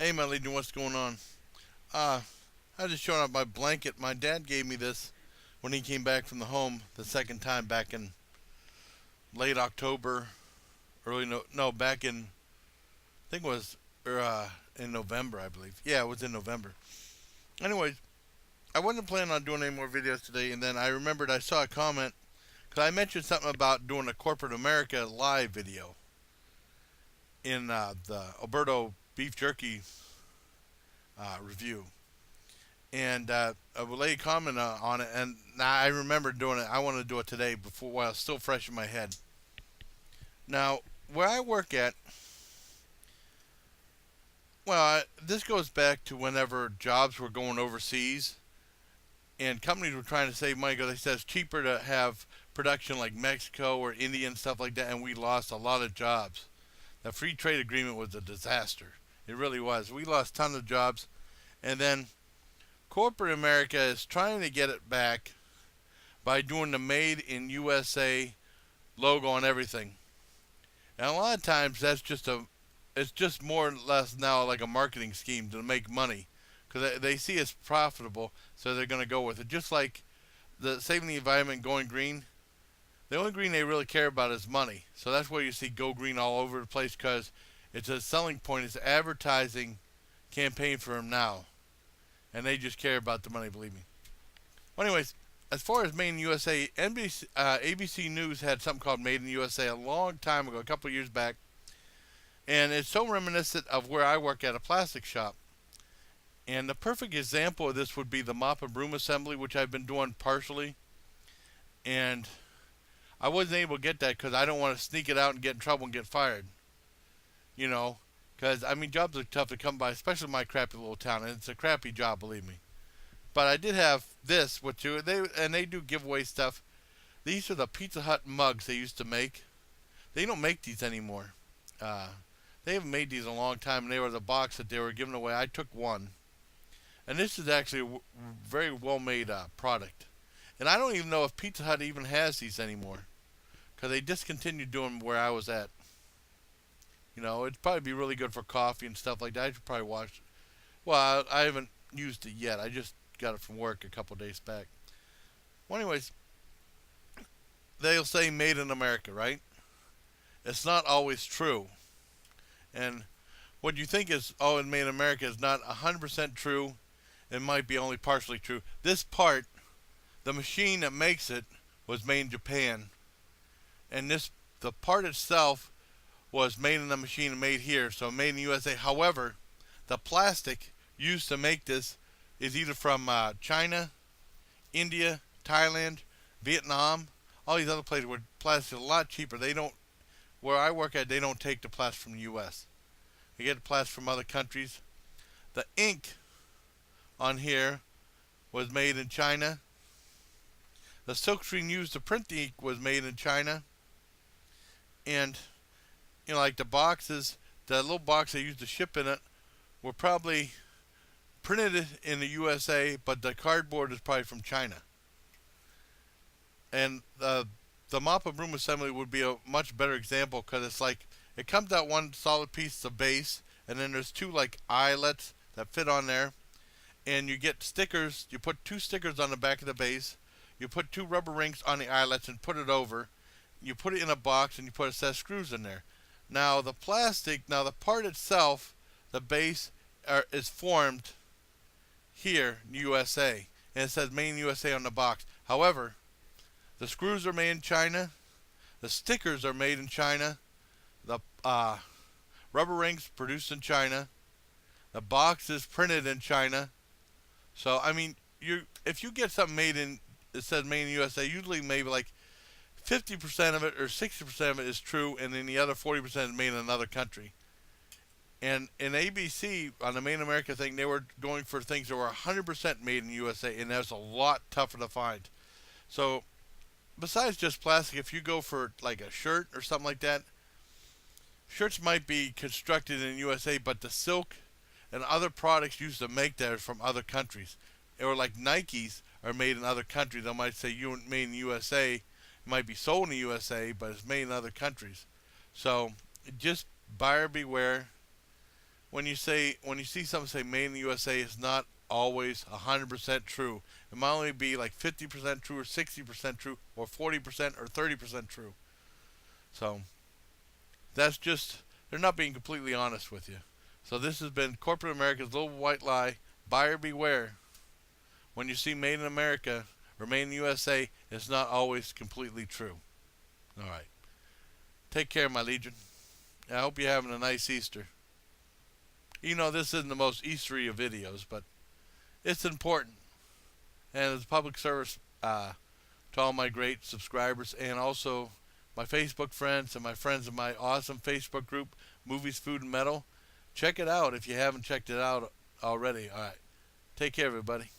Hey, my legion, what's going on? Uh, I was just showing off my blanket. My dad gave me this when he came back from the home the second time back in late October, back in I think it was in November, I believe. Yeah, it was in November. Anyways, I wasn't planning on doing any more videos today, and then I remembered I saw a comment because I mentioned something about doing a corporate America live video in the Alberto beef jerky review. And a lady commented on it, and now I remember doing it. I want to do it today before while it's still fresh in my head. Now, where I work at, this goes back to whenever jobs were going overseas, and companies were trying to save money because they said it's cheaper to have production like Mexico or India and stuff like that, and we lost a lot of jobs. The free trade agreement was a disaster. It really was. We lost tons of jobs, and then corporate America is trying to get it back by doing the Made in USA logo on everything. And a lot of times it's just more or less now like a marketing scheme to make money because they see it's profitable, so they're going to go with it. Just like the saving the environment, going green. The only green they really care about is money. So that's why you see go green all over the place because it's a selling point. It's an advertising campaign for them now, and they just care about the money. Believe me. Well, anyways, as far as Made in the USA, ABC News had something called Made in the USA a long time ago, a couple of years back, and it's so reminiscent of where I work at a plastic shop. And the perfect example of this would be the mop and broom assembly, which I've been doing partially. And I wasn't able to get that because I don't want to sneak it out and get in trouble and get fired. You know, because I mean jobs are tough to come by, especially in my crappy little town, and it's a crappy job, believe me. But I did have this, which they do giveaway stuff. These are the Pizza Hut mugs they used to make. They don't make these anymore. Uh, they haven't made these in a long time, and they were the box that they were giving away. I took one, and this is actually a very well made product. And I don't even know if Pizza Hut even has these anymore, because they discontinued doing them where I was at. You know, it'd probably be really good for coffee and stuff like that. I should probably watch. Well, I haven't used it yet. I just got it from work a couple days back. Well, anyways, they'll say made in America, right? It's not always true. And what you think is, oh, it's made in America is not 100% true. It might be only partially true. This part, the machine that makes it, was made in Japan. And the part itself was made in the machine and made here, so made in the USA. However, the plastic used to make this is either from China, India, Thailand, Vietnam, all these other places where plastic is a lot cheaper. They don't, where I work at, they don't take the plastic from the U.S. They get the plastic from other countries. The ink on here was made in China. The silkscreen used to print the ink was made in China. And, you know, like the boxes, the little box they used to ship in it were probably printed in the USA, but the cardboard is probably from China. And the mop and broom assembly would be a much better example because it's like it comes out one solid piece of base, and then there's two like eyelets that fit on there, and you get stickers. You put two stickers on the back of the base. You put two rubber rings on the eyelets and put it over. You put it in a box and you put a set of screws in there. Now the part itself, the base is formed here in USA, and it says Made in USA on the box. However, the screws are made in China, the stickers are made in China, the rubber rings produced in China, the box is printed in China. So I mean, if you get something made in it says Made in USA, usually maybe like 50% of it or 60% of it is true, and then the other 40% is made in another country. And in ABC, on the Made in America thing, they were going for things that were 100% made in the USA, and that's a lot tougher to find. So, besides just plastic, if you go for like a shirt or something like that, shirts might be constructed in the USA, but the silk and other products used to make that are from other countries. Or like Nikes are made in other countries. I might say you made in the USA. It might be sold in the USA, but it's made in other countries. So just buyer beware. when you see something say "Made in the USA," it's not always 100% true. It might only be like 50% true, or 60% true, or 40% or 30% true. So that's just, they're not being completely honest with you. So this has been corporate America's little white lie. Buyer beware. When you see "Made in America" or "Made in the USA," it's not always completely true. All right. Take care, my legion. I hope you're having a nice Easter. You know, this isn't the most Eastery of videos, but it's important. And as a public service to all my great subscribers, and also my Facebook friends and my friends in my awesome Facebook group, Movies, Food, and Metal, check it out if you haven't checked it out already. All right. Take care, everybody.